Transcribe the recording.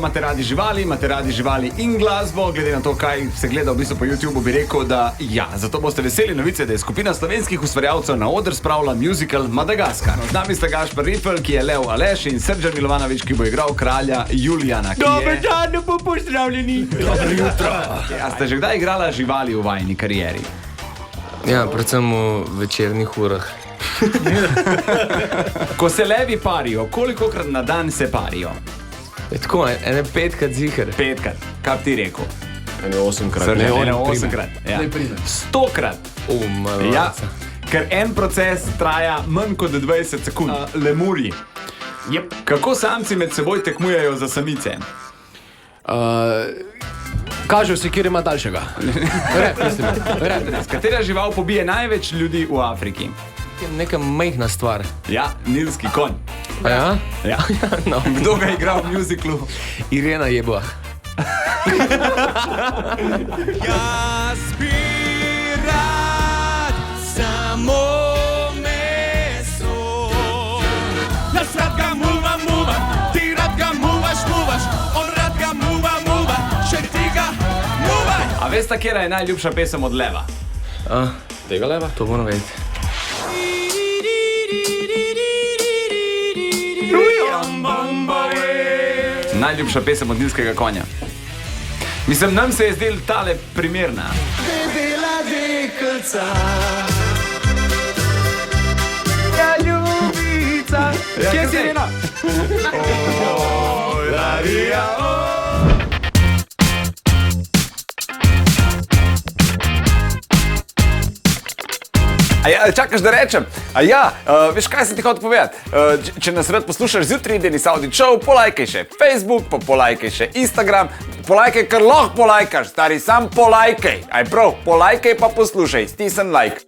Imate radi živali in glasbo, glede na to, kaj se gleda v bistvu po YouTubu, bi rekel, da ja. Zato boste veseli novice, da je skupina slovenskih ustvarjalcev na oder spravila musical Madagaskar. Z nami sta Gašper Rifel, ki je Lev Aleš, in Srdjan Milovanović, ki bo igral kralja Julijana. Dober dan, lepo pozdravljeni. Dobro jutro. Ja, ste že kdaj igrala živali v vajni karieri? Ja, predvsem v večernih urah. Ko se levi parijo, kolikokrat na dan se parijo? Je tako, ene 5krat ziher. 5krat. Kaj bi ti rekel? Ene 8krat. Ene 8krat. Ja. 100krat. Malo. Ja, ker en proces traja manj kot 20 sekund. Lemurji. Yep. Kako samci med seboj tekmujejo za samice? Kažejo si, kjer ima daljšega. S katera žival pobije največ ljudi v Afriki? Neka majhna stvar. Ja, nilski konj. A ja? Ja. No. Kdo ga igra v muziklu? Irena Jeblah. Jaz bi rad samo meso. Jaz rad ga muvam, ti rad ga muvaš, on rad ga muva, še ti ga muvaj. A veste, katera je najljubša pesem od Leva? Tega leva? To moram vedeti. Najljubša pesem od nilskega konja. Mislim, nam se je zdel tale primerna. Debela deklica. Ja, ljubica. Kje je Irena? Čakaš, da rečem? Veš, kaj sem ti hotel povedati? Če nas rad poslušaš zjutraj, Denis Audi Show, polajkaj še Facebook, polajkaj še Instagram, polajkaj, kar lahko polajkaš, stari, sam polajkaj. Aj prav, polajkaj pa poslušaj, stisni like.